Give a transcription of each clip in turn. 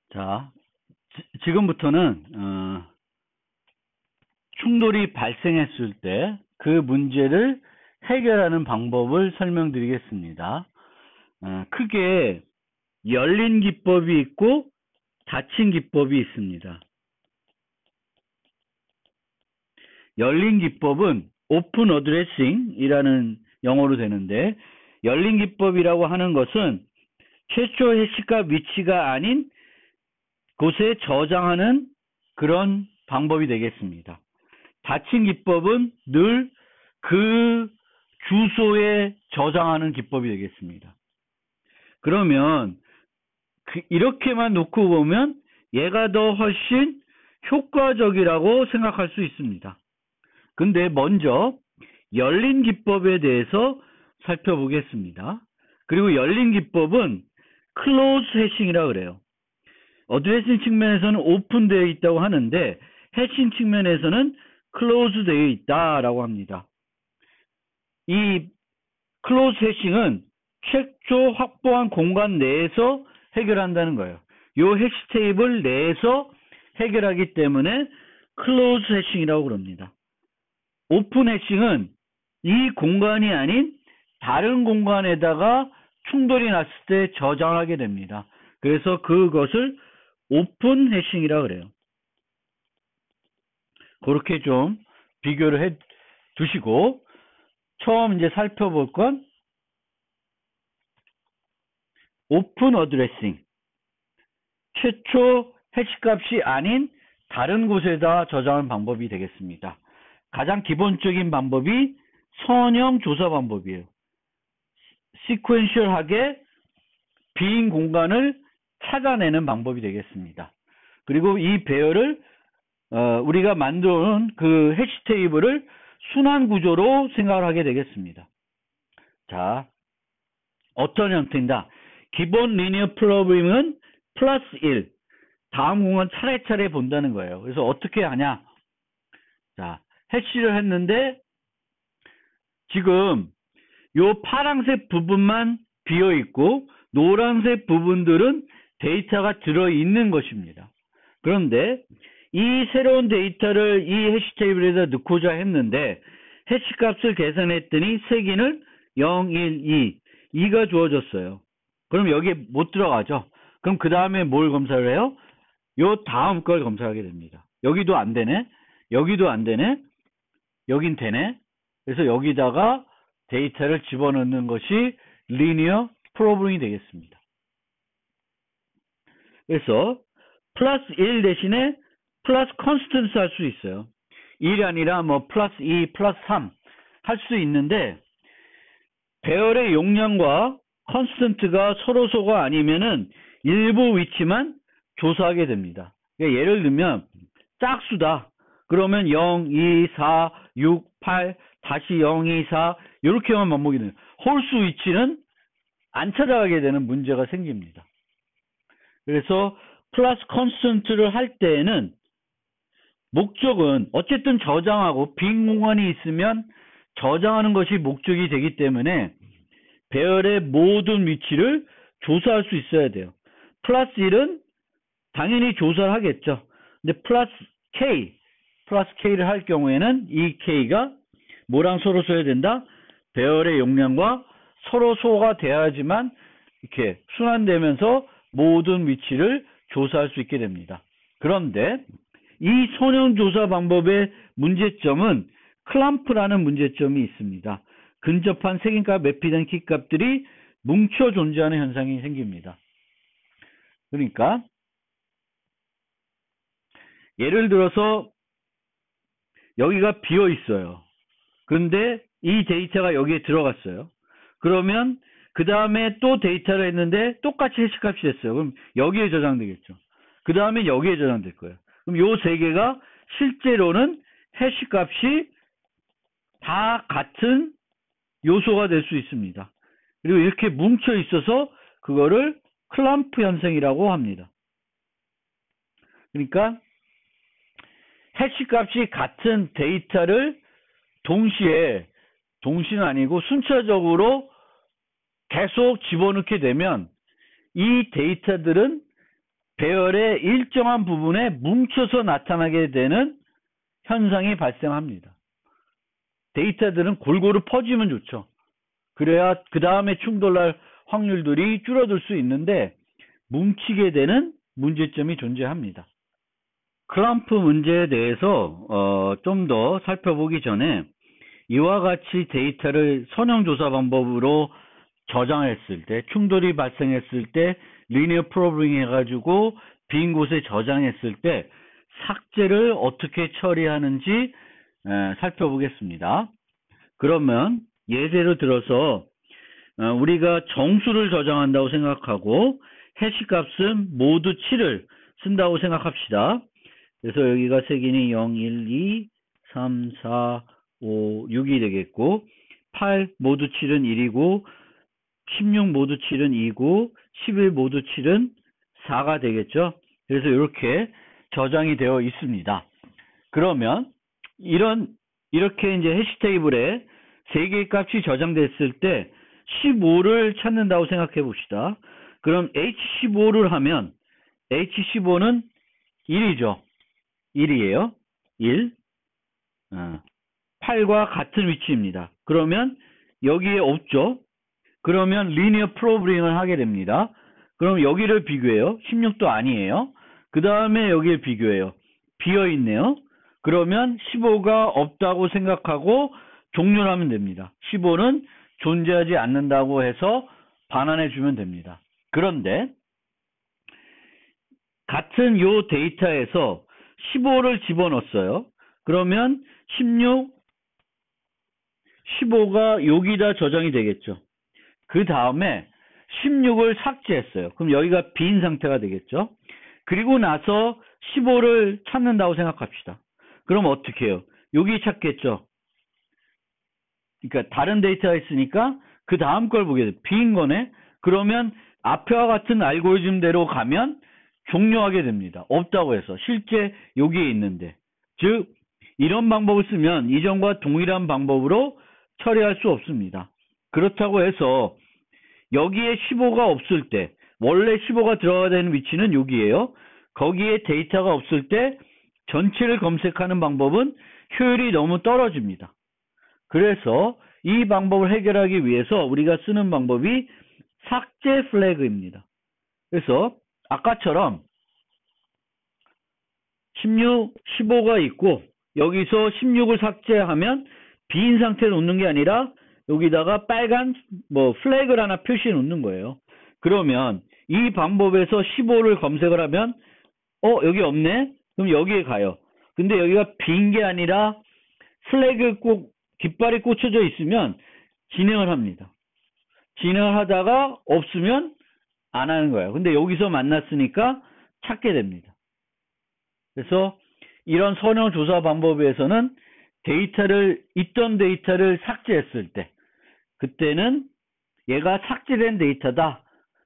자, 지금부터는 충돌이 발생했을 때 그 문제를 해결하는 방법을 설명드리겠습니다. 크게 열린 기법이 있고 닫힌 기법이 있습니다. 열린 기법은 오픈 어드레싱이라는 영어로 되는데, 열린 기법이라고 하는 것은 최초 해시값 위치가 아닌 곳에 저장하는 그런 방법이 되겠습니다. 닫힌 기법은 늘 그 주소에 저장하는 기법이 되겠습니다. 그러면 이렇게만 놓고 보면 얘가 더 훨씬 효과적이라고 생각할 수 있습니다. 근데 먼저 열린 기법에 대해서 살펴보겠습니다. 그리고 열린 기법은 클로즈 해싱이라고 그래요. 어드레싱 측면에서는 오픈되어 있다고 하는데 해싱 측면에서는 클로즈 되어 있다라고 합니다. 이 클로즈 해싱은 최초 확보한 공간 내에서 해결한다는 거예요. 이 해시 테이블 내에서 해결하기 때문에 클로즈 해싱이라고 그럽니다. 오픈 해싱은 이 공간이 아닌 다른 공간에다가 충돌이 났을 때 저장하게 됩니다. 그래서 그것을 오픈 해싱이라고 그래요. 그렇게 좀 비교를 해 두시고, 처음 이제 살펴볼 건 오픈 어드레싱. 최초 해시값이 아닌 다른 곳에다 저장하는 방법이 되겠습니다. 가장 기본적인 방법이 선형 조사 방법이에요. 시퀀셜하게 빈 공간을 찾아내는 방법이 되겠습니다. 그리고 이 배열을 우리가 만든 그 해시 테이블을 순환 구조로 생각을 하게 되겠습니다. 자, 어떤 형태인가? 기본 리니어 프로그램은 플러스 1. 다음 공간 차례차례 본다는 거예요. 그래서 어떻게 하냐? 자, 해시를 했는데 지금 요 파란색 부분만 비어 있고 노란색 부분들은 데이터가 들어 있는 것입니다. 그런데 이 새로운 데이터를 이 해시 테이블에다 넣고자 했는데 해시 값을 계산했더니 세기는 0, 1, 2가 주어졌어요. 그럼 여기에 못 들어가죠. 그럼 그 다음에 뭘 검사를 해요? 요 다음 걸 검사하게 됩니다. 여기도 안 되네. 여기도 안 되네. 여긴 되네. 그래서 여기다가 데이터를 집어넣는 것이 리니어 프로그램이 되겠습니다. 그래서 플러스 1 대신에 플러스 컨스턴트 할 수 있어요. 1이 아니라 뭐 플러스 2, 플러스 3 할 수 있는데 배열의 용량과 컨스턴트가 서로소가 아니면은 일부 위치만 조사하게 됩니다. 그러니까 예를 들면 짝수다. 그러면 0, 2, 4, 6, 8, 다시 0, 2, 4 이렇게만 반복이 돼요. 홀수 위치는 안 찾아가게 되는 문제가 생깁니다. 그래서 플러스 컨스턴트를 할 때에는 목적은 어쨌든 저장하고 빈 공간이 있으면 저장하는 것이 목적이 되기 때문에 배열의 모든 위치를 조사할 수 있어야 돼요. 플러스 1은 당연히 조사를 하겠죠. 근데 플러스 K를 할 경우에는 이 K가 뭐랑 서로 써야 된다? 배열의 용량과 서로 소가 돼야지만 이렇게 순환되면서 모든 위치를 조사할 수 있게 됩니다. 그런데 이 선형 조사 방법의 문제점은 클램프라는 문제점이 있습니다. 근접한 색인값, 매피된 키값들이 뭉쳐 존재하는 현상이 생깁니다. 그러니까 예를 들어서 여기가 비어 있어요. 그런데 이 데이터가 여기에 들어갔어요. 그러면 그 다음에 또 데이터를 했는데 똑같이 해시값이 됐어요. 그럼 여기에 저장되겠죠. 그 다음에 여기에 저장될 거예요. 그럼 요 세 개가 실제로는 해시값이 다 같은 요소가 될 수 있습니다. 그리고 이렇게 뭉쳐 있어서 그거를 클램프 현상이라고 합니다. 그러니까 해시값이 같은 데이터를 동시는 아니고 순차적으로 계속 집어넣게 되면 이 데이터들은 배열의 일정한 부분에 뭉쳐서 나타나게 되는 현상이 발생합니다. 데이터들은 골고루 퍼지면 좋죠. 그래야 그 다음에 충돌할 확률들이 줄어들 수 있는데 뭉치게 되는 문제점이 존재합니다. 클럼프 문제에 대해서 좀 더 살펴보기 전에 이와 같이 데이터를 선형조사 방법으로 저장했을 때, 충돌이 발생했을 때 리니어 프로그래밍 해가지고 빈 곳에 저장했을 때 삭제를 어떻게 처리하는지 살펴보겠습니다. 그러면 예제로 들어서 우리가 정수를 저장한다고 생각하고 해시값은 모두 7을 쓴다고 생각합시다. 그래서 여기가 색인이 0, 1, 2, 3, 4, 5, 6이 되겠고 8 모두 7은 1이고 16 모두 7은 2고 11 모두 7은 4가 되겠죠. 그래서 이렇게 저장이 되어 있습니다. 그러면 이렇게 이제 해시 테이블에 3개의 값이 저장됐을 때 15를 찾는다고 생각해 봅시다. 그럼 H15를 하면 H15는 1이죠. 1이에요. 1. 8과 같은 위치입니다. 그러면 여기에 없죠. 그러면 리니어 프로그래밍을 하게 됩니다. 그럼 여기를 비교해요. 16도 아니에요. 그 다음에 여기를 비교해요. 비어있네요. 그러면 15가 없다고 생각하고 종료를 하면 됩니다. 15는 존재하지 않는다고 해서 반환해 주면 됩니다. 그런데 같은 요 데이터에서 15를 집어넣었어요. 그러면 16, 15가 여기다 저장이 되겠죠. 그 다음에 16을 삭제했어요. 그럼 여기가 빈 상태가 되겠죠. 그리고 나서 15를 찾는다고 생각합시다. 그럼 어떻게 해요? 여기 찾겠죠. 그러니까 다른 데이터가 있으니까 그 다음 걸 보게 돼요. 빈 거네. 그러면 앞에와 같은 알고리즘대로 가면 종료하게 됩니다. 없다고 해서 실제 여기에 있는데, 즉 이런 방법을 쓰면 이전과 동일한 방법으로 처리할 수 없습니다. 그렇다고 해서 여기에 15가 없을 때, 원래 15가 들어가야 되는 위치는 여기에요. 거기에 데이터가 없을 때 전체를 검색하는 방법은 효율이 너무 떨어집니다. 그래서 이 방법을 해결하기 위해서 우리가 쓰는 방법이 삭제 플래그입니다. 그래서 아까처럼 16, 15가 있고 여기서 16을 삭제하면 빈 상태를 놓는 게 아니라 여기다가 빨간 플래그를 하나 표시해 놓는 거예요. 그러면 이 방법에서 15를 검색을 하면 여기 없네? 그럼 여기에 가요. 근데 여기가 빈 게 아니라 플래그 꼭 깃발이 꽂혀져 있으면 진행을 합니다. 진행을 하다가 없으면 안 하는 거예요. 근데 여기서 만났으니까 찾게 됩니다. 그래서 이런 선형 조사 방법에서는 있던 데이터를 삭제했을 때, 그때는 얘가 삭제된 데이터다.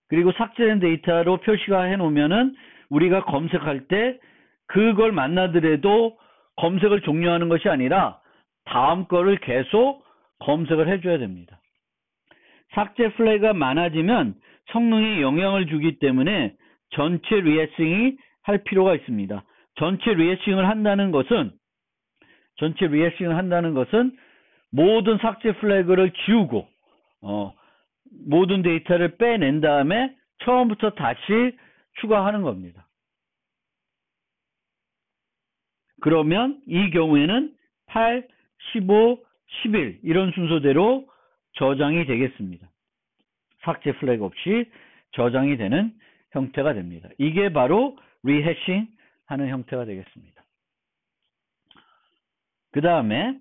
그리고 삭제된 데이터로 표시가 해놓으면은 우리가 검색할 때 그걸 만나더라도 검색을 종료하는 것이 아니라 다음 거를 계속 검색을 해줘야 됩니다. 삭제 플래그가 많아지면 성능에 영향을 주기 때문에 전체 리해싱이 할 필요가 있습니다. 전체 리해싱을 한다는 것은 모든 삭제 플래그를 지우고 모든 데이터를 빼낸 다음에 처음부터 다시 추가하는 겁니다. 그러면 이 경우에는 8, 15, 11 이런 순서대로 저장이 되겠습니다. 삭제 플래그 없이 저장이 되는 형태가 됩니다. 이게 바로 리해싱 하는 형태가 되겠습니다. 그 다음에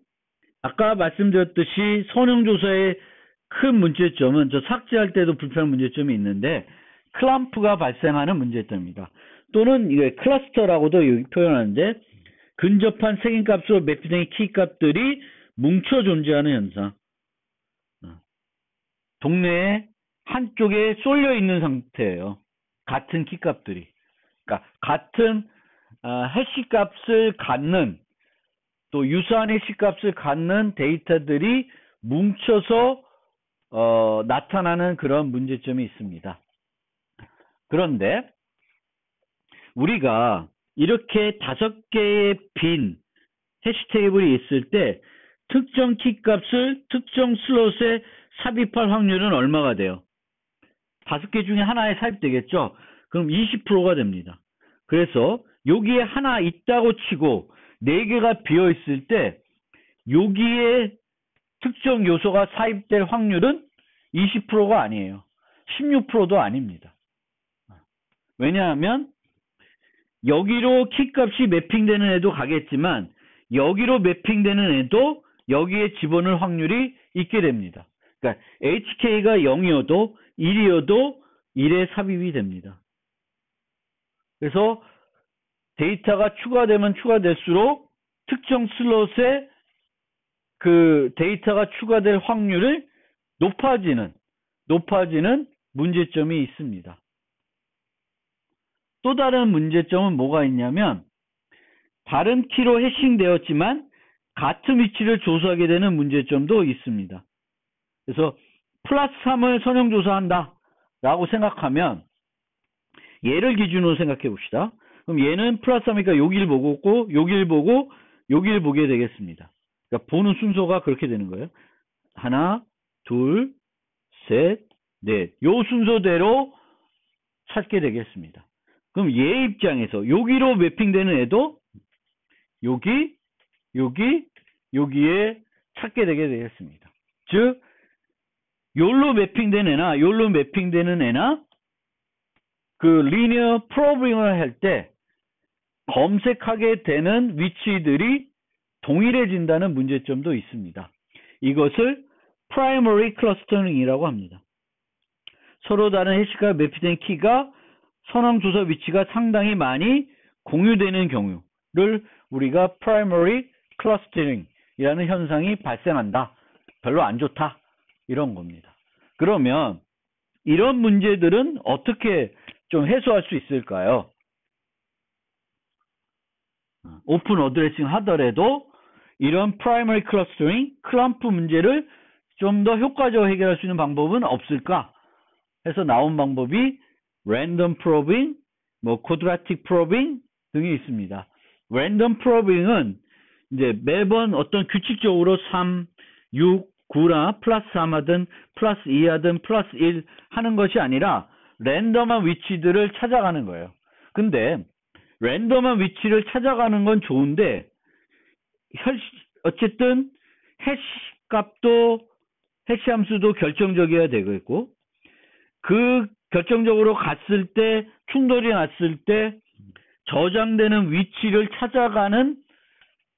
아까 말씀드렸듯이 선형조사의 큰 문제점은 삭제할 때도 불편한 문제점이 있는데 클럼프가 발생하는 문제점입니다. 또는 이게 클러스터라고도 표현하는데 근접한 색인값으로 매핑된 키값들이 뭉쳐 존재하는 현상. 동네에 한쪽에 쏠려 있는 상태예요. 같은 키값들이. 그러니까 같은 해시값을 갖는 또 유사한 해시값을 갖는 데이터들이 뭉쳐서 나타나는 그런 문제점이 있습니다. 그런데 우리가 이렇게 5개의 빈 해시 테이블이 있을 때 특정 키 값을 특정 슬롯에 삽입할 확률은 얼마가 돼요? 5개 중에 하나에 삽입되겠죠? 그럼 20%가 됩니다. 그래서 여기에 하나 있다고 치고 4개가 비어 있을 때 여기에 특정 요소가 삽입될 확률은 20%가 아니에요. 16%도 아닙니다. 왜냐하면 여기로 키값이 매핑되는 애도 가겠지만 여기로 매핑되는 애도 여기에 집어넣을 확률이 있게 됩니다. 그러니까 HK가 0이어도 1이어도 1에 삽입이 됩니다. 그래서 데이터가 추가되면 추가될수록 특정 슬롯에 그 데이터가 추가될 확률을 높아지는 문제점이 있습니다. 또 다른 문제점은 뭐가 있냐면 다른 키로 해싱되었지만 같은 위치를 조사하게 되는 문제점도 있습니다. 그래서 플러스 3을 선형조사한다 라고 생각하면 얘를 기준으로 생각해 봅시다. 그럼 얘는 플러스 3이니까 여기를 보고 있고 여기를 보고 여기를 보게 되겠습니다. 그러니까 보는 순서가 그렇게 되는 거예요. 하나, 둘, 셋, 넷. 요 순서대로 찾게 되겠습니다. 그럼 얘 입장에서 여기로 매핑되는 애도 여기, 여기, 여기에 찾게 되게 되겠습니다. 즉 요로 매핑되는 애나 요로 매핑되는 애나 그 리니어 프로빙을 할 때 검색하게 되는 위치들이 동일해진다는 문제점도 있습니다. 이것을 프라이머리 클러스터링이라고 합니다. 서로 다른 해시가 매핑된 키가 선형조사 위치가 상당히 많이 공유되는 경우를 우리가 프라이머리 클러스터링이라는 현상이 발생한다. 별로 안 좋다. 이런 겁니다. 그러면 이런 문제들은 어떻게 좀 해소할 수 있을까요? 오픈 어드레싱 하더라도 이런 프라이머리 클러스터링, 클럼프 문제를 좀 더 효과적으로 해결할 수 있는 방법은 없을까? 해서 나온 방법이 랜덤 프로빙, 쿼드라틱 프로빙 등이 있습니다. 랜덤 프로빙은 이제 매번 어떤 규칙적으로 3, 6, 9나 플러스 3 하든 플러스 2 하든 플러스 1 하는 것이 아니라 랜덤한 위치들을 찾아가는 거예요. 근데 랜덤한 위치를 찾아가는 건 좋은데 어쨌든 해시 값도 해시 함수도 결정적이어야 되겠고 그 결정적으로 갔을 때 충돌이 났을 때 저장되는 위치를 찾아가는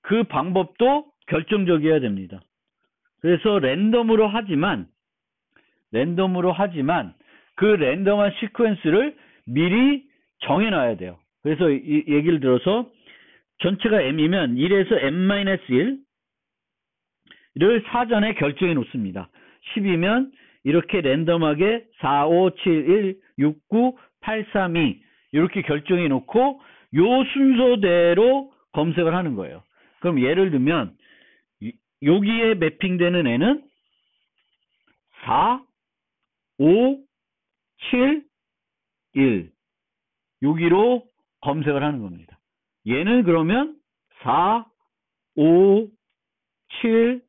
그 방법도 결정적이어야 됩니다. 그래서 랜덤으로 하지만 그 랜덤한 시퀀스를 미리 정해놔야 돼요. 그래서 이 얘기를 들어서 전체가 m이면 1에서 m-1를 사전에 결정해 놓습니다. 10이면 이렇게 랜덤하게 4, 5, 7, 1, 6, 9, 8, 3, 2 이렇게 결정해 놓고 요 순서대로 검색을 하는 거예요. 그럼 예를 들면 여기에 매핑되는 애는 4, 5, 7, 1 여기로 검색을 하는 겁니다. 얘는 그러면 4, 5, 7,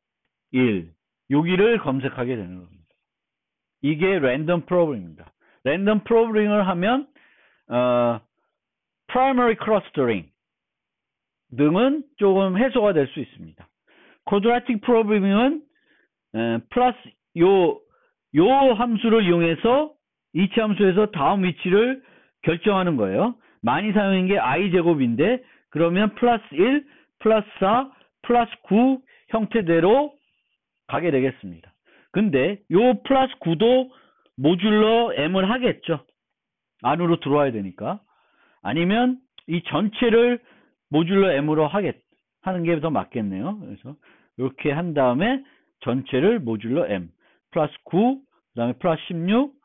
1 여기를 검색하게 되는 겁니다. 이게 랜덤 프로그램입니다. 랜덤 프로그램을 하면 primary clustering 등은 조금 해소가 될 수 있습니다. quadratic programming은 플러스 요 함수를 이용해서 이치 함수에서 다음 위치를 결정하는 거예요. 많이 사용한 게 i제곱인데 그러면 플러스 1, 플러스 4, 플러스 9 형태대로 가게 되겠습니다. 근데 요 플러스 9도 모듈러 m을 하겠죠. 안으로 들어와야 되니까. 아니면 이 전체를 모듈러 m으로 하는 게 더 맞겠네요. 그래서 이렇게 한 다음에 전체를 모듈러 m 플러스 9, 그 다음에 플러스 16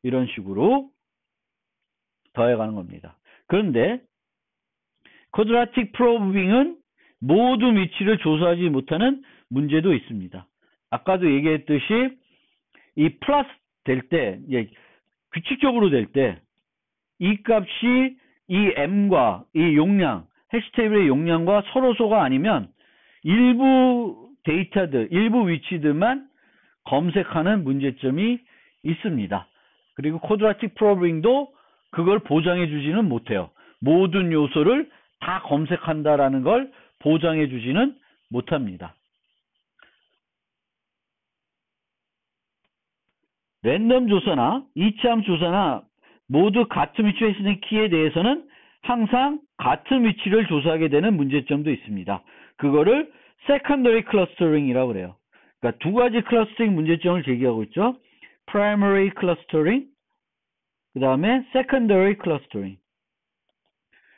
이런 식으로 더해가는 겁니다. 그런데 쿼드라틱 프로빙은 모든 위치를 조사하지 못하는 문제도 있습니다. 아까도 얘기했듯이 이 플러스 될 때, 규칙적으로 될 때 이 값이 이 m과 이 용량, 해시 테이블의 용량과 서로소가 아니면 일부 데이터들, 일부 위치들만 검색하는 문제점이 있습니다. 그리고 쿼드라틱 프로그래밍도 그걸 보장해 주지는 못해요. 모든 요소를 다 검색한다라는 걸 보장해 주지는 못합니다. 랜덤 조사나 이차함 조사나 모두 같은 위치에 있는 키에 대해서는 항상 같은 위치를 조사하게 되는 문제점도 있습니다. 그거를 secondary clustering이라고 그래요. 그러니까 두 가지 클러스터링 문제점을 제기하고 있죠. primary clustering, 그 다음에 secondary clustering.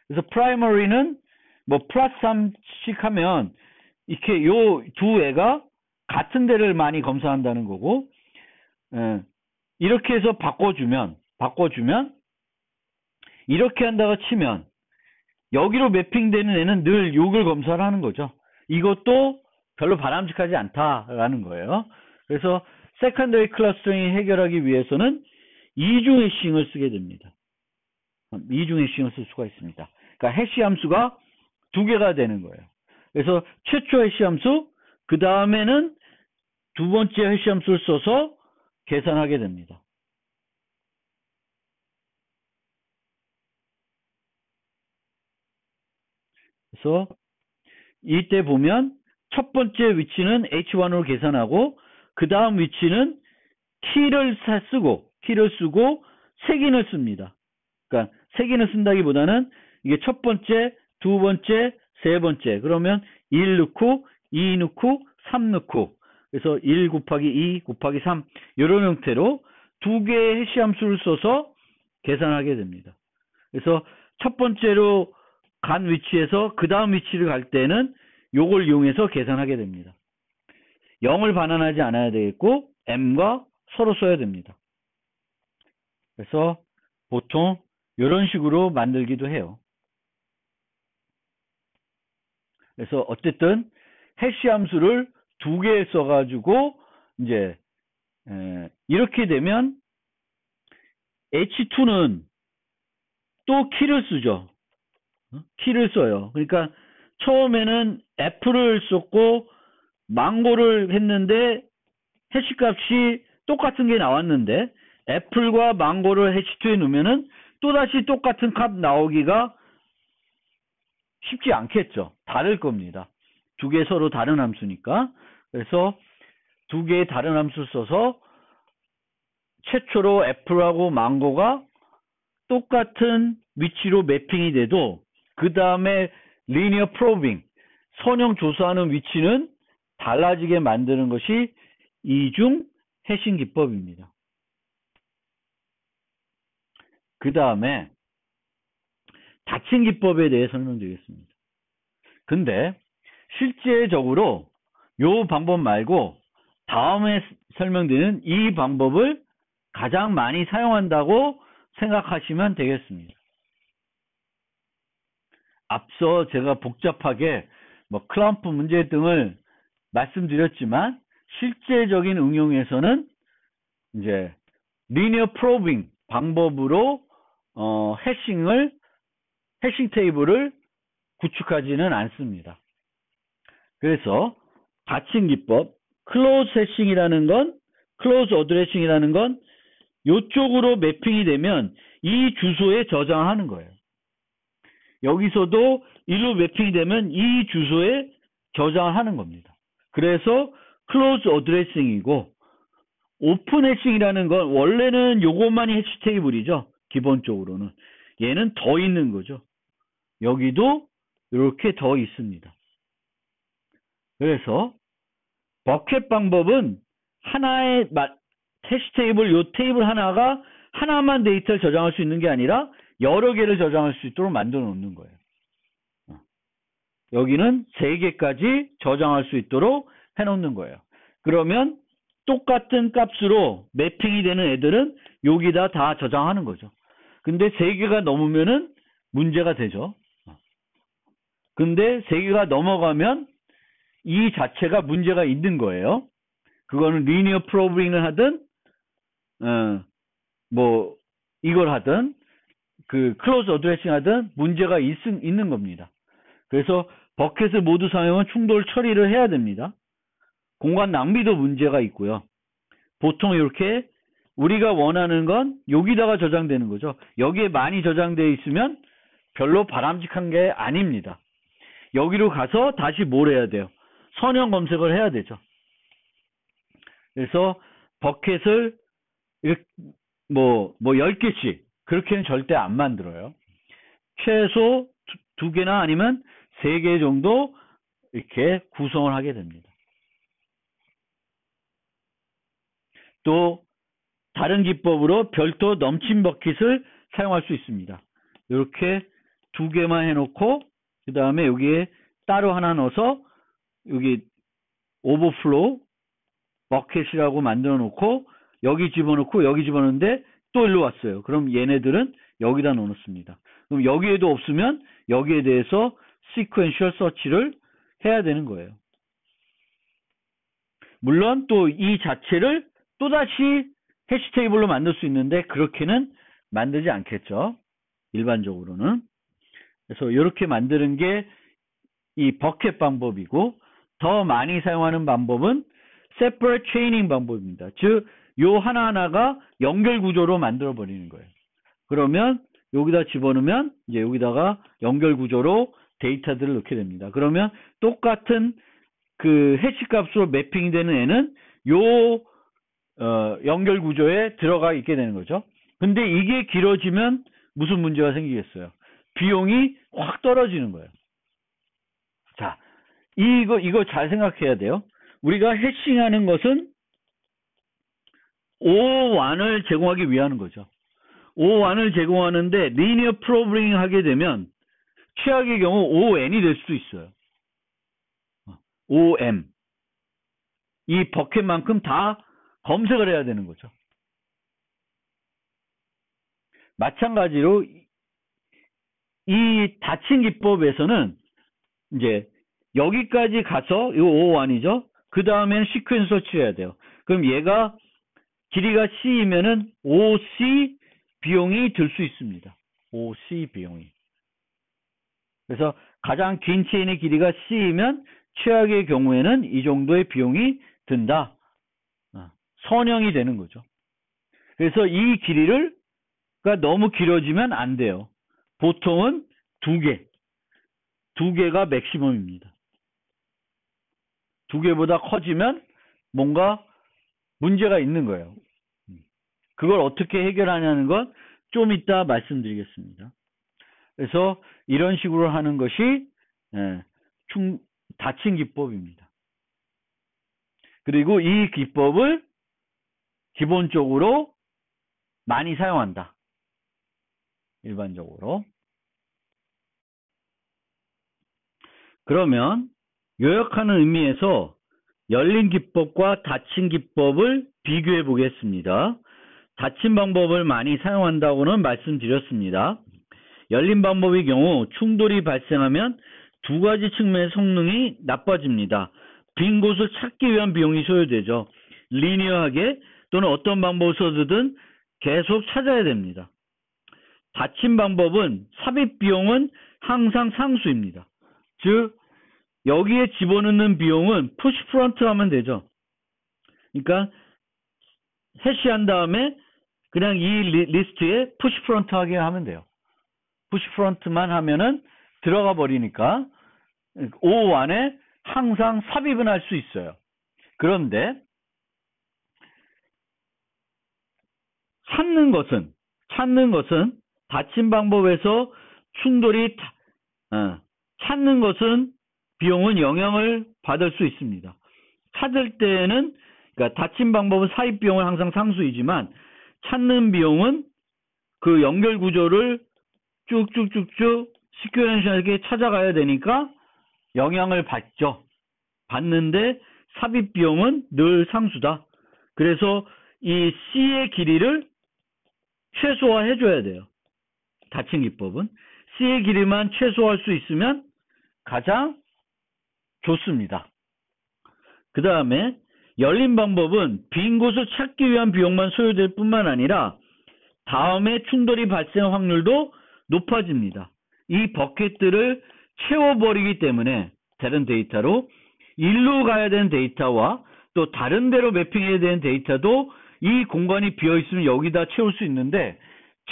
그래서 primary는 뭐 플러스 3씩 하면 이렇게 요 두 애가 같은 데를 많이 검사한다는 거고, 이렇게 해서 바꿔주면 이렇게 한다고 치면 여기로 매핑되는 애는 늘 요걸 검사를 하는 거죠. 이것도 별로 바람직하지 않다라는 거예요. 그래서 세컨더리 클러스터링을 해결하기 위해서는 이중 해싱을 쓰게 됩니다. 이중 해싱을 쓸 수가 있습니다. 그러니까 해시 함수가 두 개가 되는 거예요. 그래서 최초 해시 함수, 그 다음에는 두 번째 해시 함수를 써서 계산하게 됩니다. 그래서 이때 보면 첫 번째 위치는 H1으로 계산하고 그 다음 위치는 키를 쓰고 세기를 씁니다. 그러니까 세기를 쓴다기보다는 이게 첫 번째, 두 번째, 세 번째, 그러면 1 넣고 2 넣고 3 넣고, 그래서 1 곱하기 2 곱하기 3 이런 형태로 두 개의 해시 함수를 써서 계산하게 됩니다. 그래서 첫 번째로 간 위치에서 그 다음 위치를 갈 때는 요걸 이용해서 계산하게 됩니다. 0을 반환하지 않아야 되겠고 m과 서로 써야 됩니다. 그래서 보통 이런 식으로 만들기도 해요. 그래서 어쨌든 해시 함수를 두 개 써가지고 이제 이렇게 되면 H2는 또 키를 쓰죠. 키를 써요. 그러니까 처음에는 F를 썼고 망고를 했는데 해시 값이 똑같은 게 나왔는데 애플과 망고를 해시2에 놓으면은 또다시 똑같은 값 나오기가 쉽지 않겠죠. 다를 겁니다. 두 개 서로 다른 함수니까. 그래서 두 개의 다른 함수 써서 최초로 애플하고 망고가 똑같은 위치로 매핑이 돼도 그 다음에 리니어 프로빙, 선형 조사하는 위치는 달라지게 만드는 것이 이중 해싱 기법입니다. 그 다음에 닫힌 기법에 대해 설명드리겠습니다. 근데 실제적으로 이 방법 말고 다음에 설명드리는 이 방법을 가장 많이 사용한다고 생각하시면 되겠습니다. 앞서 제가 복잡하게 클럼프 문제 등을 말씀드렸지만 실제적인 응용에서는 이제 리니어 프로빙 방법으로 해싱 테이블을 구축하지는 않습니다. 그래서 닫힌 기법, 클로즈 해싱이라는 건, 클로즈 어드레싱이라는 건 이쪽으로 매핑이 되면 이 주소에 저장하는 거예요. 여기서도 일로 매핑이 되면 이 주소에 저장을 하는 겁니다. 그래서 클로즈 어드레싱이고, 오픈 해싱이라는 건 원래는 요것만이 해시 테이블이죠. 기본적으로는. 얘는 더 있는 거죠. 여기도 이렇게 더 있습니다. 그래서 버켓 방법은 하나의 해시 테이블, 요 테이블 하나가 하나만 데이터를 저장할 수 있는 게 아니라 여러 개를 저장할 수 있도록 만들어 놓는 거예요. 여기는 3개까지 저장할 수 있도록 해 놓는 거예요. 그러면 똑같은 값으로 매핑이 되는 애들은 여기다 다 저장하는 거죠. 근데 3개가 넘으면은 문제가 되죠. 근데 3개가 넘어가면 이 자체가 문제가 있는 거예요. 그거는 리니어 프로빙을 하든 이걸 하든 그 클로즈 어드레싱 하든 문제가 있는 겁니다. 그래서 버켓을 모두 사용하면 충돌 처리를 해야 됩니다. 공간 낭비도 문제가 있고요. 보통 이렇게 우리가 원하는 건 여기다가 저장되는 거죠. 여기에 많이 저장되어 있으면 별로 바람직한 게 아닙니다. 여기로 가서 다시 뭘 해야 돼요? 선형 검색을 해야 되죠. 그래서 버켓을 뭐 10개씩 그렇게는 절대 안 만들어요. 최소 2개나 아니면 3개 정도 이렇게 구성을 하게 됩니다. 또 다른 기법으로 별도 넘친 버킷을 사용할 수 있습니다. 이렇게 2개만 해놓고 그 다음에 여기에 따로 하나 넣어서 여기 오버플로우 버킷이라고 만들어 놓고 여기 집어넣고 여기 집어넣는데 또 일로 왔어요. 그럼 얘네들은 여기다 넣어놓습니다. 그럼 여기에도 없으면 여기에 대해서 시퀀셜 서치를 해야 되는 거예요. 물론 또 이 자체를 또다시 해시 테이블로 만들 수 있는데 그렇게는 만들지 않겠죠. 일반적으로는. 그래서 이렇게 만드는 게 이 버켓 방법이고, 더 많이 사용하는 방법은 separate chaining 방법입니다. 즉, 요 하나하나가 연결 구조로 만들어 버리는 거예요. 그러면 여기다 집어넣으면 이제 여기다가 연결 구조로 데이터들을 넣게 됩니다. 그러면 똑같은 그 해시 값으로 매핑되는 애는 요 연결 구조에 들어가 있게 되는 거죠. 근데 이게 길어지면 무슨 문제가 생기겠어요? 비용이 확 떨어지는 거예요. 자, 이거 잘 생각해야 돼요. 우리가 해싱하는 것은 O1을 제공하기 위한 거죠. O1을 제공하는데 리니어 프로그래밍 하게 되면 최악의 경우 ON이 될 수도 있어요. OM. 이 버켓만큼 다 검색을 해야 되는 거죠. 마찬가지로 이 닫힌 기법에서는 이제 여기까지 가서 이거 O1이죠. 그 다음에는 시퀀스 서치해야 돼요. 그럼 얘가 길이가 C이면은 OC 비용이 들 수 있습니다. OC 비용이. 그래서 가장 긴 체인의 길이가 C이면 최악의 경우에는 이 정도의 비용이 든다. 선형이 되는 거죠. 그래서 이 길이가 너무 길어지면 안 돼요. 보통은 2개. 2개가 맥시멈입니다. 2개보다 커지면 뭔가 문제가 있는 거예요. 그걸 어떻게 해결하냐는 건 좀 이따 말씀드리겠습니다. 그래서 이런 식으로 하는 것이 닫힌 기법입니다. 그리고 이 기법을 기본적으로 많이 사용한다. 일반적으로. 그러면 요약하는 의미에서 열린 기법과 닫힌 기법을 비교해 보겠습니다. 닫힌 방법을 많이 사용한다고는 말씀드렸습니다. 열린 방법의 경우 충돌이 발생하면 2가지 측면의 성능이 나빠집니다. 빈 곳을 찾기 위한 비용이 소요되죠. 리니어하게 또는 어떤 방법을 써든 계속 찾아야 됩니다. 닫힌 방법은 삽입 비용은 항상 상수입니다. 즉 여기에 집어넣는 비용은 푸시 프론트 하면 되죠. 그러니까 해시한 다음에 그냥 이 리스트에 푸시 프론트 하게 하면 돼요. 푸시 프론트만 하면은 들어가 버리니까 O1에 항상 삽입은 할 수 있어요. 그런데 찾는 것은 닫힌 방법에서 충돌이 찾는 것은 비용은 영향을 받을 수 있습니다. 찾을 때는 그러니까 닫힌 방법은 사입 비용은 항상 상수이지만 찾는 비용은 그 연결 구조를 쭉쭉쭉쭉 시큐런셜하게 찾아가야 되니까 영향을 받죠. 받는데 삽입 비용은 늘 상수다. 그래서 이 C의 길이를 최소화해 줘야 돼요. 닫힌 기법은 C의 길이만 최소화할 수 있으면 가장 좋습니다. 그 다음에 열린 방법은 빈 곳을 찾기 위한 비용만 소요될 뿐만 아니라 다음에 충돌이 발생할 확률도 높아집니다. 이 버켓들을 채워버리기 때문에 다른 데이터로 일로 가야 되는 데이터와 또 다른 데로 매핑해야 되는 데이터도 이 공간이 비어있으면 여기다 채울 수 있는데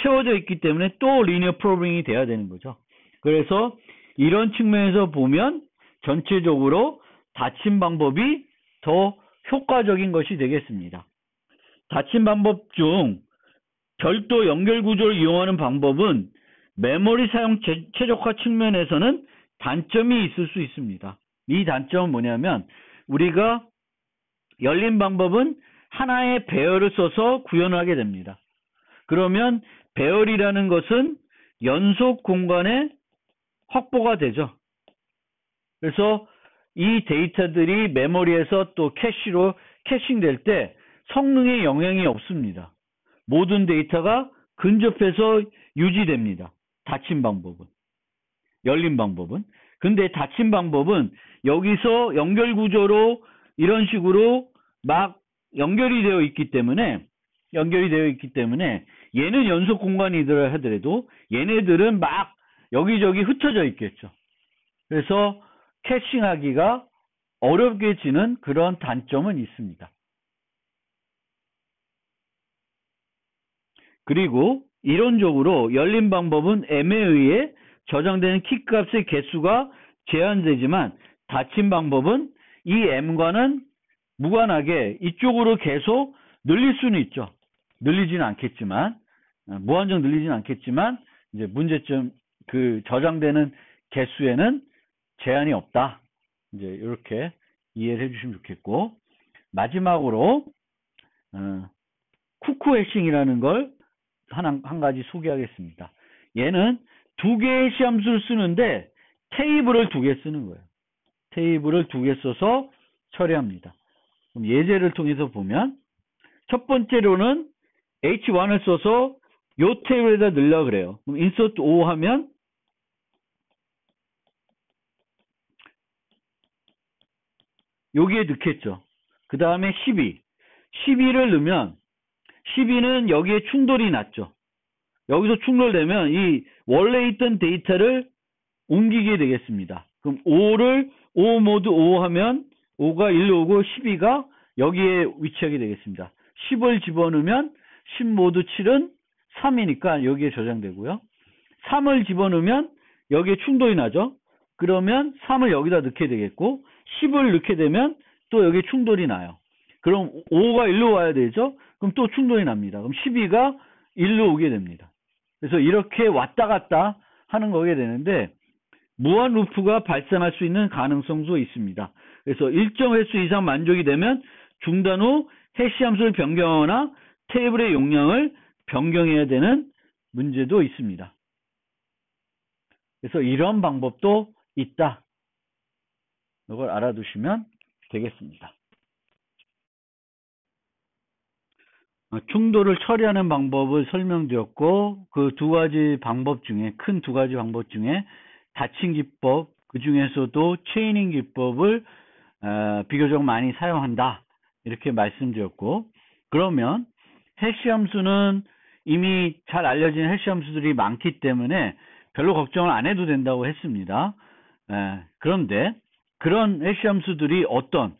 채워져 있기 때문에 또 리니어 프로그래밍이 돼야 되는 거죠. 그래서 이런 측면에서 보면 전체적으로 닫힌 방법이 더 효과적인 것이 되겠습니다. 닫힌 방법 중 별도 연결 구조를 이용하는 방법은 메모리 사용 최적화 측면에서는 단점이 있을 수 있습니다. 이 단점은 뭐냐면 우리가 열린 방법은 하나의 배열을 써서 구현을 하게 됩니다. 그러면 배열이라는 것은 연속 공간에 확보가 되죠. 그래서 이 데이터들이 메모리에서 또 캐시로 캐싱될 때 성능에 영향이 없습니다. 모든 데이터가 근접해서 유지됩니다. 닫힌 방법은. 열린 방법은. 근데 닫힌 방법은 여기서 연결 구조로 이런 식으로 막 연결이 되어 있기 때문에 얘는 연속 공간이더라 하더라도 얘네들은 막 여기저기 흩어져 있겠죠. 그래서 캐싱하기가 어렵게지는 그런 단점은 있습니다. 그리고 이론적으로 열린 방법은 M에 의해 저장되는 키값의 개수가 제한되지만 닫힌 방법은 이 M과는 무관하게 이쪽으로 계속 늘릴 수는 있죠. 늘리지는 않겠지만 무한정 늘리지는 않겠지만 이제 문제점 그 저장되는 개수에는 제한이 없다. 이제 이렇게 이해를 해주시면 좋겠고 마지막으로 쿠쿠 해싱이라는 걸 한 가지 소개하겠습니다. 얘는 두 개의 해시함수를 쓰는데 테이블을 두 개 쓰는 거예요. 테이블을 두 개 써서 처리합니다. 그럼 예제를 통해서 보면 첫 번째로는 H1을 써서 요 테이블에다 넣으려고 그래요. 그럼 insert O 하면 여기에 넣겠죠. 그 다음에 12를 넣으면 12는 여기에 충돌이 났죠. 여기서 충돌되면 이 원래 있던 데이터를 옮기게 되겠습니다. 그럼 5를 5 모드 5 하면 5가 1로 오고 12가 여기에 위치하게 되겠습니다. 10을 집어넣으면 10 모드 7은 3이니까 여기에 저장되고요. 3을 집어넣으면 여기에 충돌이 나죠. 그러면 3을 여기다 넣게 되겠고 10을 넣게 되면 또 여기에 충돌이 나요. 그럼 5가 1로 와야 되죠. 그럼 또 충돌이 납니다. 그럼 12가 1로 오게 됩니다. 그래서 이렇게 왔다 갔다 하는 거게 되는데 무한 루프가 발생할 수 있는 가능성도 있습니다. 그래서 일정 횟수 이상 만족이 되면 중단 후 해시 함수를 변경하거나 테이블의 용량을 변경해야 되는 문제도 있습니다. 그래서 이런 방법도 있다. 이걸 알아두시면 되겠습니다. 충돌을 처리하는 방법을 설명드렸고 그 두 가지 방법 중에 큰 두 가지 방법 중에 닫힌 기법 그 중에서도 체이닝 기법을 비교적 많이 사용한다 이렇게 말씀드렸고 그러면 해시 함수는 이미 잘 알려진 해시 함수들이 많기 때문에 별로 걱정을 안 해도 된다고 했습니다. 그런데 그런 해시 함수들이 어떤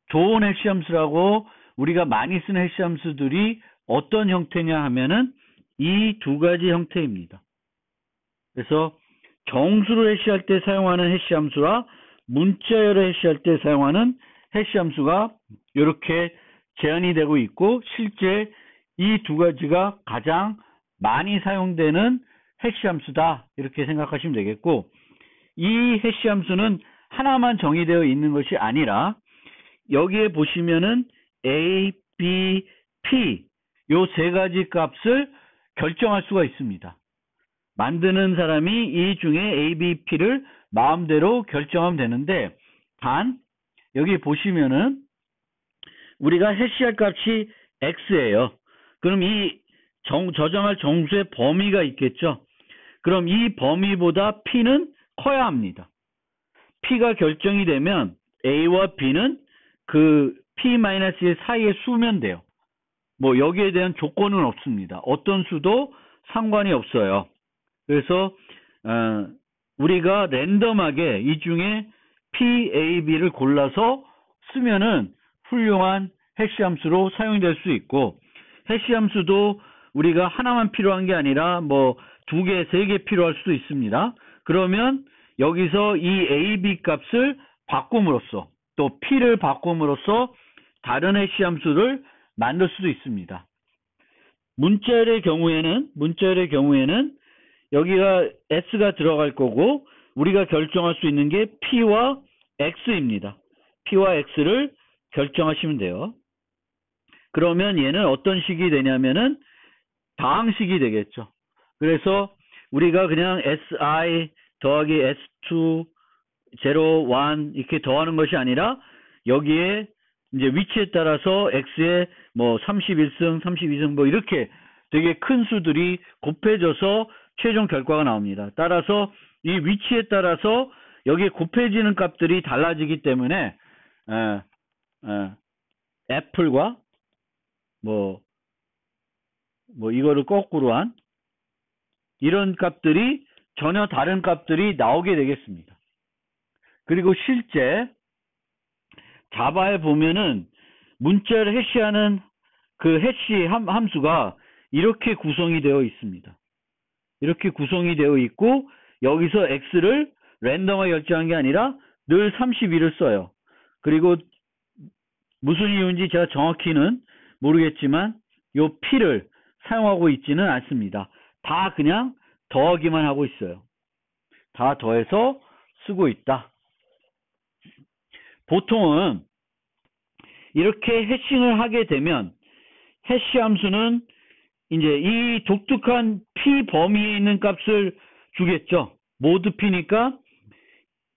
좋은 해시 함수라고 우리가 많이 쓰는 해시 함수들이 어떤 형태냐 하면은 이 두 가지 형태입니다. 그래서 정수를 해시할 때 사용하는 해시 함수와 문자열을 해시할 때 사용하는 해시 함수가 이렇게 제한이 되고 있고 실제 이 두 가지가 가장 많이 사용되는 해시 함수다 이렇게 생각하시면 되겠고 이 해시 함수는 하나만 정의되어 있는 것이 아니라 여기에 보시면은 A, B, P 요 세 가지 값을 결정할 수가 있습니다. 만드는 사람이 이 중에 A, B, P를 마음대로 결정하면 되는데 단 여기 보시면은 우리가 해시할 값이 X예요. 그럼 이 저장할 정수의 범위가 있겠죠. 그럼 이 범위보다 P는 커야 합니다. P가 결정이 되면 A와 B는 그 P-1 사이에 수면 돼요. 뭐 여기에 대한 조건은 없습니다. 어떤 수도 상관이 없어요. 그래서 우리가 랜덤하게 이 중에 P, A, B를 골라서 쓰면은 훌륭한 해시 함수로 사용될 수 있고, 해시 함수도 우리가 하나만 필요한 게 아니라 뭐 2개, 3개 필요할 수도 있습니다. 그러면 여기서 이 A, B 값을 바꿈으로써 또 P를 바꿈으로써 다른 해시 함수를 만들 수도 있습니다. 문자열의 경우에는 여기가 S가 들어갈 거고 우리가 결정할 수 있는 게 P와 X입니다. P와 X를 결정하시면 돼요. 그러면 얘는 어떤 식이 되냐면은 다항식이 되겠죠. 그래서 우리가 그냥 SI 더하기 S2 0, 1 이렇게 더하는 것이 아니라 여기에 이제 위치에 따라서 X에 뭐 31승, 32승 뭐 이렇게 되게 큰 수들이 곱해져서 최종 결과가 나옵니다. 따라서 이 위치에 따라서 여기에 곱해지는 값들이 달라지기 때문에 애플과 뭐 이거를 거꾸로 한 이런 값들이 전혀 다른 값들이 나오게 되겠습니다. 그리고 실제 자바에 보면은 문자를 해시하는 그 해시 함수가 이렇게 구성이 되어 있습니다. 이렇게 구성이 되어 있고 여기서 X를 랜덤하게 결정한 게 아니라 늘 32를 써요. 그리고 무슨 이유인지 제가 정확히는 모르겠지만 요 P를 사용하고 있지는 않습니다. 다 그냥 더하기만 하고 있어요. 다 더해서 쓰고 있다. 보통은 이렇게 해싱을 하게 되면 해시 함수는 이제 이 독특한 P 범위에 있는 값을 주겠죠. 모두 P니까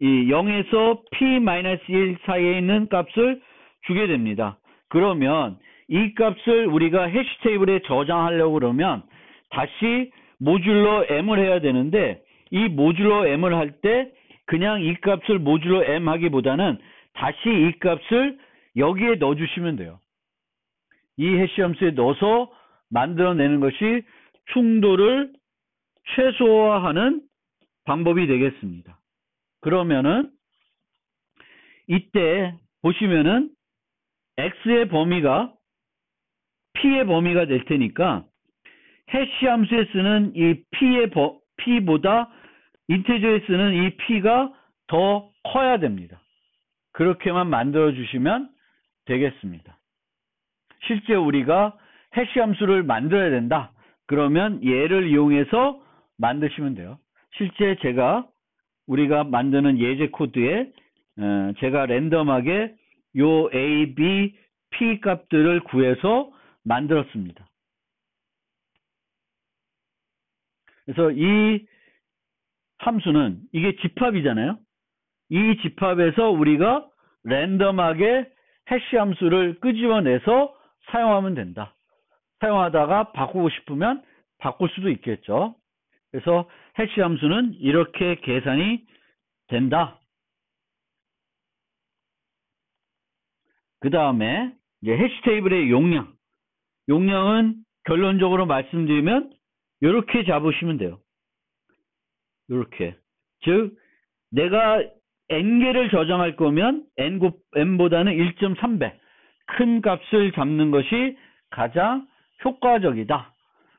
이 0에서 P-1 사이에 있는 값을 주게 됩니다. 그러면 이 값을 우리가 해시 테이블에 저장하려고 그러면 다시 모듈러 M을 해야 되는데 이 모듈러 M을 할 때 그냥 이 값을 모듈러 M 하기보다는 다시 이 값을 여기에 넣어주시면 돼요. 이 해시 함수에 넣어서 만들어내는 것이 충돌을 최소화하는 방법이 되겠습니다. 그러면은 이때 보시면은 X의 범위가 P의 범위가 될 테니까 해시 함수에 쓰는 이 P보다 인티저에 쓰는 이 P가 더 커야 됩니다. 그렇게만 만들어 주시면 되겠습니다. 실제 우리가 해시 함수를 만들어야 된다. 그러면 얘를 이용해서 만드시면 돼요. 실제 우리가 만드는 예제 코드에 제가 랜덤하게 요 A, B, P 값들을 구해서 만들었습니다. 그래서 이 함수는 이게 집합이잖아요. 이 집합에서 우리가 랜덤하게 해시 함수를 끄집어내서 사용하면 된다. 사용하다가 바꾸고 싶으면 바꿀 수도 있겠죠. 그래서 해시 함수는 이렇게 계산이 된다. 그 다음에 이제 해시 테이블의 용량은 결론적으로 말씀드리면 이렇게 잡으시면 돼요. 이렇게. 즉 내가 n개를 저장할 거면 n보다는 1.3배 큰 값을 잡는 것이 가장 효과적이다.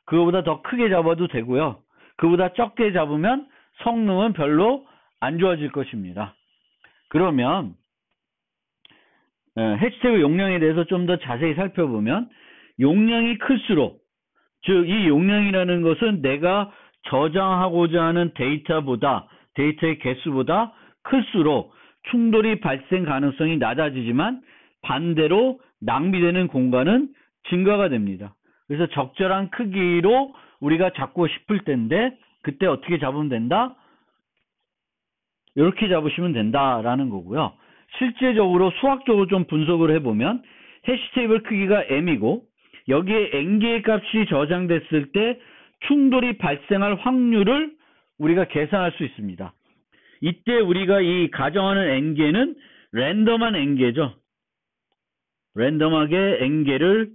그거보다 더 크게 잡아도 되고요. 그보다 적게 잡으면 성능은 별로 안 좋아질 것입니다. 그러면 해시태그 용량에 대해서 좀 더 자세히 살펴보면 용량이 클수록, 즉 이 용량이라는 것은 내가 저장하고자 하는 데이터의 개수보다 클수록 충돌이 발생 가능성이 낮아지지만 반대로 낭비되는 공간은 증가가 됩니다. 그래서 적절한 크기로 우리가 잡고 싶을 텐데 그때 어떻게 잡으면 된다? 이렇게 잡으시면 된다라는 거고요. 실제적으로 수학적으로 좀 분석을 해보면 해시 테이블 크기가 m이고 여기에 n개의 값이 저장됐을 때 충돌이 발생할 확률을 우리가 계산할 수 있습니다. 이때 우리가 이 가정하는 n개는 랜덤한 n개죠. 랜덤하게 n개를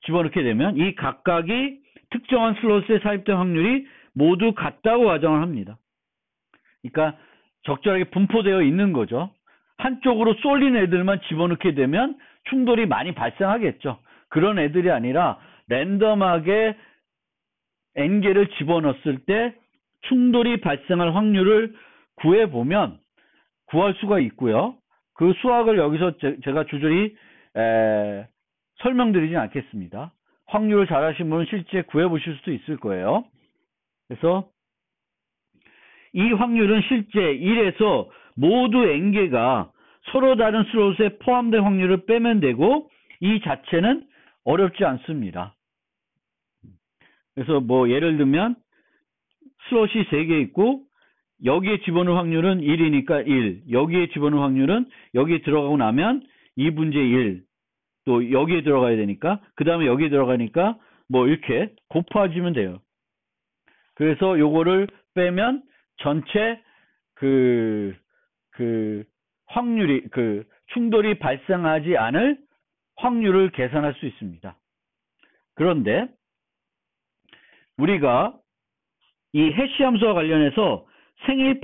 집어넣게 되면 이 각각이 특정한 슬롯에 삽입된 확률이 모두 같다고 가정을 합니다. 그러니까 적절하게 분포되어 있는 거죠. 한쪽으로 쏠린 애들만 집어넣게 되면 충돌이 많이 발생하겠죠. 그런 애들이 아니라 랜덤하게 n개를 집어넣었을 때 충돌이 발생할 확률을 구해보면 구할 수가 있고요. 그 수학을 여기서 제가 주저리 설명드리진 않겠습니다. 확률을 잘 하신 분은 실제 구해보실 수도 있을 거예요. 그래서 이 확률은 실제 1에서 모두 n개가 서로 다른 슬롯에 포함된 확률을 빼면 되고 이 자체는 어렵지 않습니다. 그래서 뭐 예를 들면 슬롯이 3개 있고 여기에 집어넣을 확률은 1이니까 1, 여기에 집어넣을 확률은 여기에 들어가고 나면 2분의 1, 또 여기에 들어가야 되니까 그 다음에 여기에 들어가니까 뭐 이렇게 곱해지면 돼요. 그래서 요거를 빼면 전체 확률이 충돌이 발생하지 않을 확률을 계산할 수 있습니다. 그런데 우리가 이 해시 함수와 관련해서 생일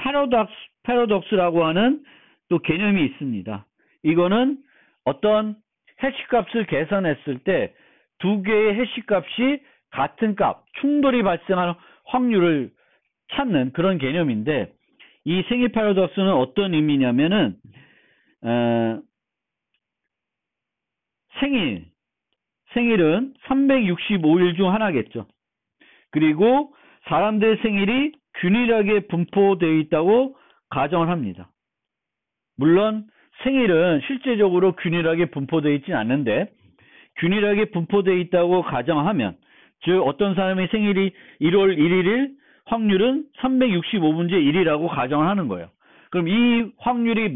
패러독스라고 하는 또 개념이 있습니다. 이거는 어떤 해시값을 계산했을 때 두 개의 해시값이 같은 값, 충돌이 발생할 확률을 찾는 그런 개념인데 이 생일 패러독스는 어떤 의미냐면은 생일은 365일 중 하나겠죠. 그리고 사람들의 생일이 균일하게 분포되어 있다고 가정을 합니다. 물론 생일은 실제적으로 균일하게 분포되어 있지는 않는데 균일하게 분포되어 있다고 가정하면 즉 어떤 사람의 생일이 1월 1일 확률은 365분의 1이라고 가정을 하는 거예요. 그럼 이 확률이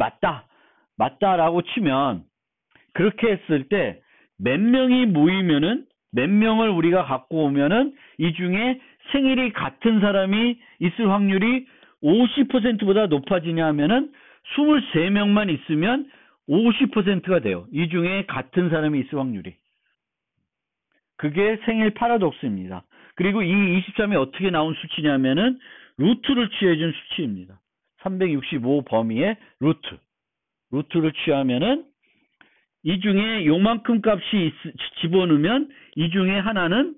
맞다라고 치면 그렇게 했을 때 몇 명이 모이면은 몇 명을 우리가 갖고 오면은 이 중에 생일이 같은 사람이 있을 확률이 50%보다 높아지냐 하면은 23명만 있으면 50%가 돼요. 이 중에 같은 사람이 있을 확률이. 그게 생일 패러독스입니다. 그리고 이 23이 어떻게 나온 수치냐면은 루트를 취해준 수치입니다. 365 범위의 루트를 취하면은 이 중에 요만큼 값이 집어넣으면 이 중에 하나는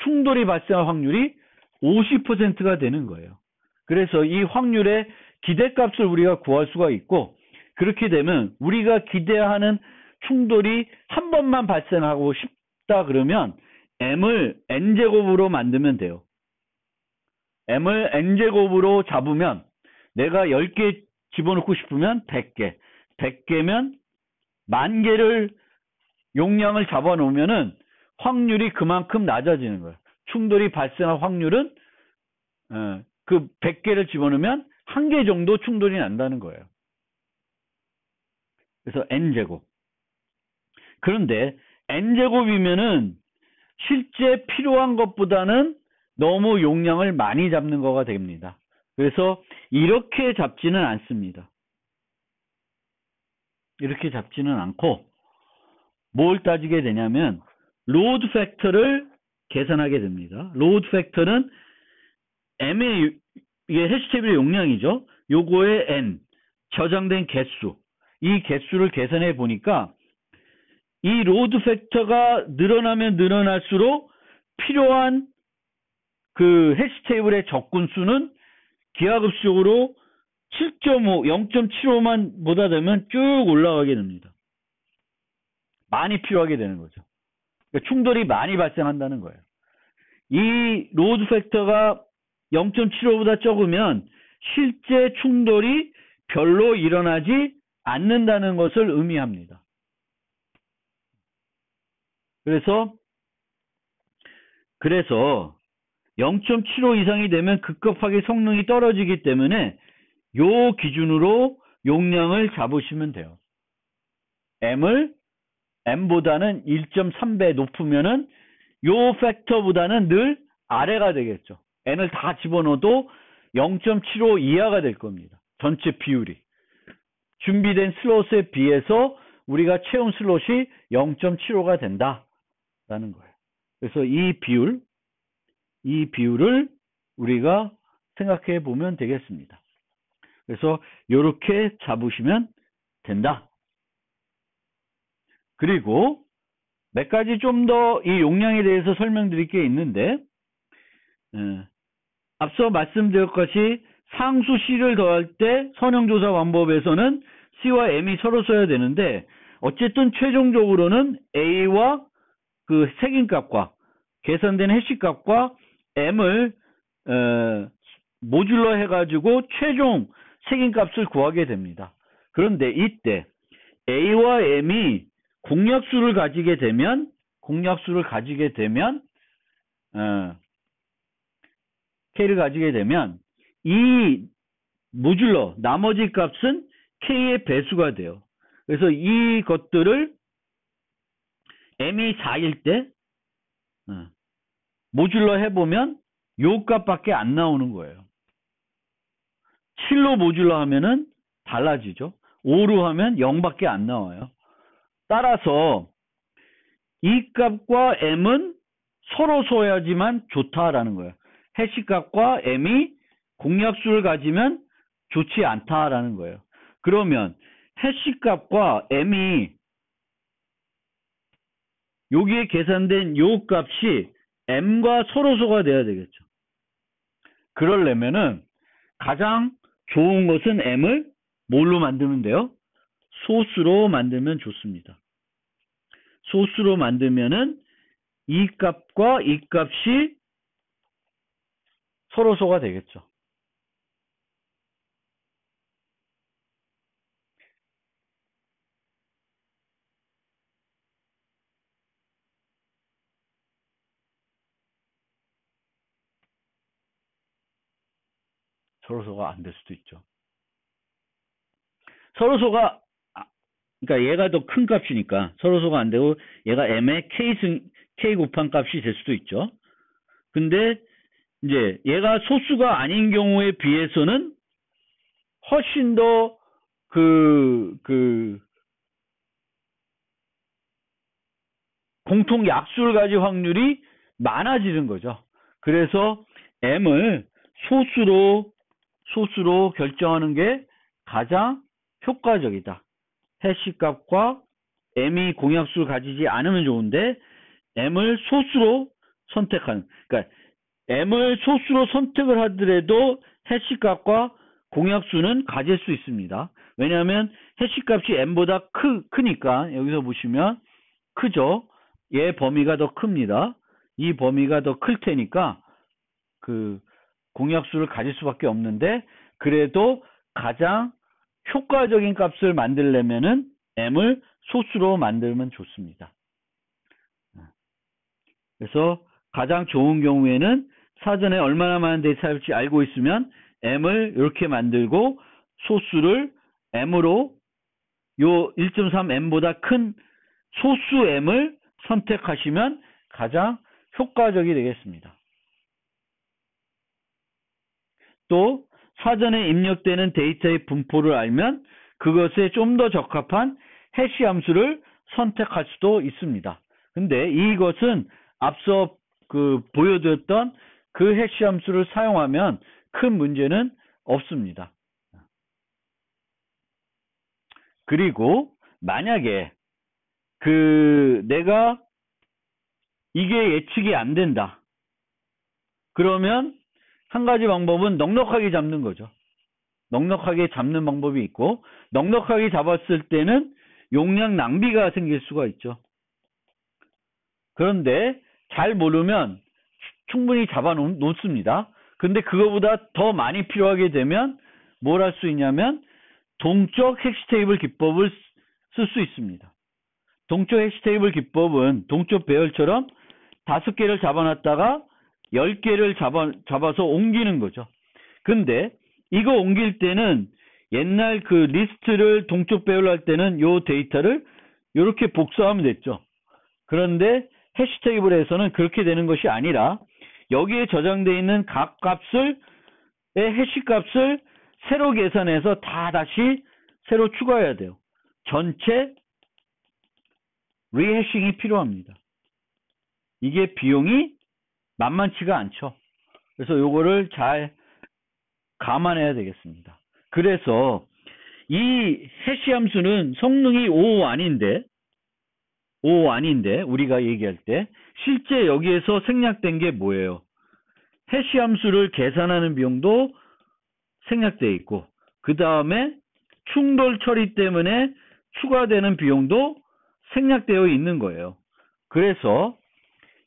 충돌이 발생할 확률이 50%가 되는 거예요. 그래서 이 확률의 기대값을 우리가 구할 수가 있고 그렇게 되면 우리가 기대하는 충돌이 한 번만 발생하고 싶다 그러면 m을 n제곱으로 만들면 돼요. m을 n제곱으로 잡으면 내가 10개 집어넣고 싶으면 100개, 100개면 10,000개를 용량을 잡아놓으면은 확률이 그만큼 낮아지는 거예요. 충돌이 발생할 확률은 그 100개를 집어넣으면 1개 정도 충돌이 난다는 거예요. 그래서 n제곱. 그런데 n제곱이면은 실제 필요한 것보다는 너무 용량을 많이 잡는 거가 됩니다. 그래서 이렇게 잡지는 않습니다. 이렇게 잡지는 않고 뭘 따지게 되냐면 로드 팩터를 계산하게 됩니다. 로드 팩터는 m의 이게 해시 테이블의 용량이죠. 요거의 n 저장된 개수 이 개수를 계산해 보니까 이 로드 팩터가 늘어나면 늘어날수록 필요한 그 해시 테이블의 접근수는 기하급수적으로 7.5, 0.75만 보다 되면 쭉 올라가게 됩니다. 많이 필요하게 되는 거죠. 그러니까 충돌이 많이 발생한다는 거예요. 이 로드 팩터가 0.75보다 적으면 실제 충돌이 별로 일어나지 않는다는 것을 의미합니다. 그래서 0.75 이상이 되면 급격하게 성능이 떨어지기 때문에 요 기준으로 용량을 잡으시면 돼요. m보다는 1.3배 높으면은 요 팩터보다는 늘 아래가 되겠죠. n을 다 집어넣어도 0.75 이하가 될 겁니다. 전체 비율이. 준비된 슬롯에 비해서 우리가 채운 슬롯이 0.75가 된다라는 거예요. 그래서 이 비율을 우리가 생각해 보면 되겠습니다. 그래서 이렇게 잡으시면 된다. 그리고 몇 가지 좀 더 이 용량에 대해서 설명드릴 게 있는데, 앞서 말씀드렸듯이 상수 C를 더할 때 선형조사 방법에서는 C와 M이 서로 써야 되는데, 어쨌든 최종적으로는 A와 그 색인값과 계산된 해시값과 M을 모듈러 해가지고 최종 색인값을 구하게 됩니다. 그런데 이때 A와 M이 공약수를 가지게 되면 K를 가지게 되면 이 모듈러 나머지 값은 K의 배수가 돼요. 그래서 이것들을 M이 4일 때 모듈러 해보면 요 값밖에 안 나오는 거예요. 7로 모듈러 하면은 달라지죠. 5로 하면 0밖에 안 나와요. 따라서 이 값과 M은 서로 써야지만 좋다라는 거예요. 해시값과 M이 공약수를 가지면 좋지 않다라는 거예요. 그러면 해시값과 M이 여기에 계산된 요 값이 M과 서로소가 돼야 되겠죠. 그러려면은 가장 좋은 것은 M을 뭘로 만들면 돼요? 소수로 만들면 좋습니다. 소수로 만들면은 이 값과 이 값이 서로소가 되겠죠. 서로소가 안 될 수도 있죠. 서로소가 그러니까 얘가 더 큰 값이니까 서로소가 안 되고 얘가 M의 K 곱한 값이 될 수도 있죠. 근데 이제 얘가 소수가 아닌 경우에 비해서는 훨씬 더 공통 약수를 가질 확률이 많아지는 거죠. 그래서 M을 소수로 결정하는 게 가장 효과적이다. 해시값과 M이 공약수를 가지지 않으면 좋은데 M을 소수로 선택하는, 그러니까 M을 소수로 선택을 하더라도 해시값과 공약수는 가질 수 있습니다. 왜냐하면 해시값이 M보다 크니까 여기서 보시면 크죠. 얘 범위가 더 큽니다. 이 범위가 더 클 테니까 그 공약수를 가질 수밖에 없는데, 그래도 가장 효과적인 값을 만들려면은 M을 소수로 만들면 좋습니다. 그래서 가장 좋은 경우에는 사전에 얼마나 많은 데이터를 알고 있으면 M을 이렇게 만들고 소수를 M으로 요 1.3M보다 큰 소수 M을 선택하시면 가장 효과적이 되겠습니다. 또 사전에 입력되는 데이터의 분포를 알면 그것에 좀 더 적합한 해시 함수를 선택할 수도 있습니다. 근데 이것은 앞서 보여드렸던 그 해시 함수를 사용하면 큰 문제는 없습니다. 그리고 만약에 내가 이게 예측이 안 된다. 그러면 한 가지 방법은 넉넉하게 잡는 거죠. 넉넉하게 잡는 방법이 있고, 넉넉하게 잡았을 때는 용량 낭비가 생길 수가 있죠. 그런데 잘 모르면 충분히 잡아 놓습니다. 근데 그거보다 더 많이 필요하게 되면 뭘 할 수 있냐면 동적 해시 테이블 기법을 쓸 수 있습니다. 동적 해시 테이블 기법은 동적 배열처럼 5개를 잡아놨다가 10개를 잡아서 옮기는 거죠. 근데 이거 옮길 때는 옛날 그 리스트를 동적 배열로 할 때는 요 데이터를 이렇게 복사하면 됐죠. 그런데 해시 테이블에서는 그렇게 되는 것이 아니라 여기에 저장되어 있는 각 값의 해시 값을 새로 계산해서 다시 새로 추가해야 돼요. 전체 리해싱이 필요합니다. 이게 비용이 만만치가 않죠. 그래서 요거를 잘 감안해야 되겠습니다. 그래서 이 해시 함수는 성능이 O 아닌데 우리가 얘기할 때 실제 여기에서 생략된 게 뭐예요? 해시 함수를 계산하는 비용도 생략되어 있고 그 다음에 충돌 처리 때문에 추가되는 비용도 생략되어 있는 거예요. 그래서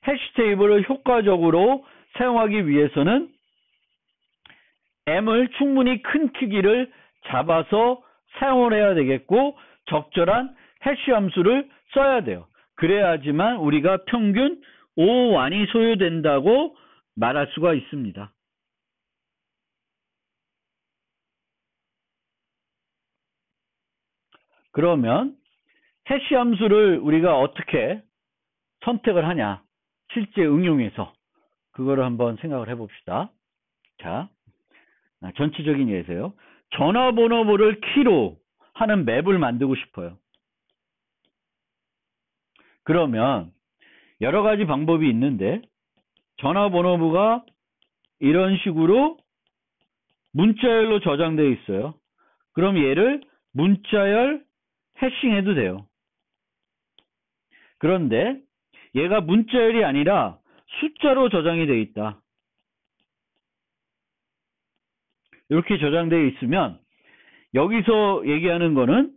해시 테이블을 효과적으로 사용하기 위해서는 M을 충분히 큰 크기를 잡아서 사용을 해야 되겠고 적절한 해시 함수를 써야 돼요. 그래야지만 우리가 평균 O1이 소요된다고 말할 수가 있습니다. 그러면 해시 함수를 우리가 어떻게 선택을 하냐? 실제 응용해서 그거를 한번 생각을 해봅시다. 자, 전체적인 예세요. 전화번호부를 키로 하는 맵을 만들고 싶어요. 그러면 여러 가지 방법이 있는데 전화번호부가 이런 식으로 문자열로 저장되어 있어요. 그럼 얘를 문자열 해싱해도 돼요. 그런데 얘가 문자열이 아니라 숫자로 저장이 되어 있다. 이렇게 저장되어 있으면 여기서 얘기하는 거는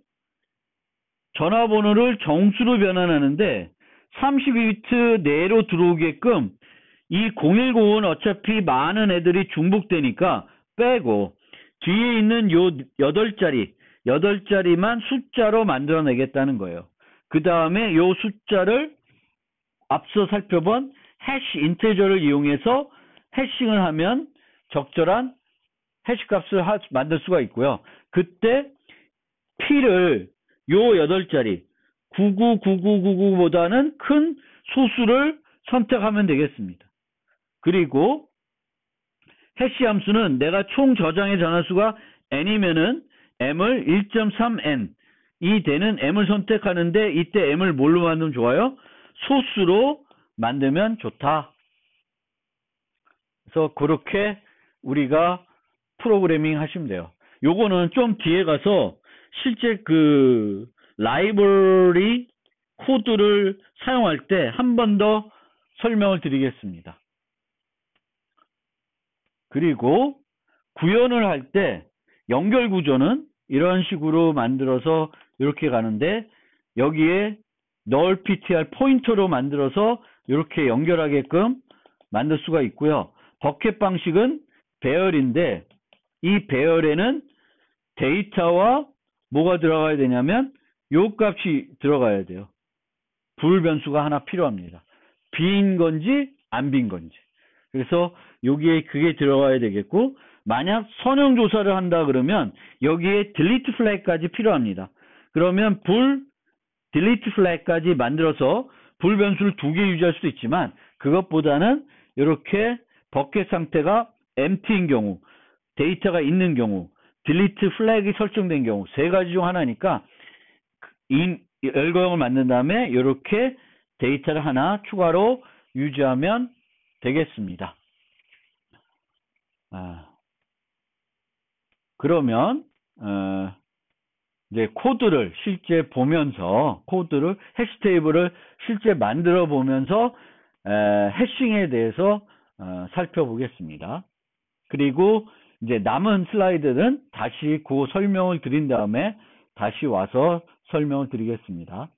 전화번호를 정수로 변환하는데 32비트 내로 들어오게끔 이 0190은 어차피 많은 애들이 중복되니까 빼고 뒤에 있는 요 8자리만 숫자로 만들어내겠다는 거예요. 그 다음에 요 숫자를 앞서 살펴본 해시 인테저를 이용해서 해싱을 하면 적절한 해시 값을 만들 수가 있고요. 그때 P를 요 8자리 999999보다는 큰 소수를 선택하면 되겠습니다. 그리고 해시 함수는 내가 총 저장의 전화수가 n이면은 m을 1.3n 이 되는 m을 선택하는데 이때 m을 뭘로 만들면 좋아요? 소수로 만들면 좋다. 그래서 그렇게 우리가 프로그래밍 하시면 돼요. 요거는 좀 뒤에 가서 실제 그 라이브러리 코드를 사용할 때 한 번 더 설명을 드리겠습니다. 그리고 구현을 할 때 연결 구조는 이런 식으로 만들어서 이렇게 가는데 여기에 null ptr 포인터로 만들어서 이렇게 연결하게끔 만들 수가 있고요. 버켓 방식은 배열인데 이 배열에는 데이터와 뭐가 들어가야 되냐면 요 값이 들어가야 돼요. 불 변수가 하나 필요합니다. 빈 건지 안 빈 건지. 그래서 여기에 그게 들어가야 되겠고 만약 선형 조사를 한다 그러면 여기에 delete flag까지 필요합니다. 그러면 불 delete flag까지 만들어서 불 변수를 2개 유지할 수도 있지만 그것보다는 이렇게 버켓 상태가 empty인 경우 데이터가 있는 경우 delete flag이 설정된 경우 세 가지 중 하나니까 이 열거형을 만든 다음에 이렇게 데이터를 하나 추가로 유지하면 되겠습니다. 그러면 이제 코드를 실제 보면서 코드를 해시 테이블을 실제 만들어 보면서 해싱에 대해서 살펴보겠습니다. 그리고 이제 남은 슬라이드는 다시 그 설명을 드린 다음에 다시 와서 설명을 드리겠습니다.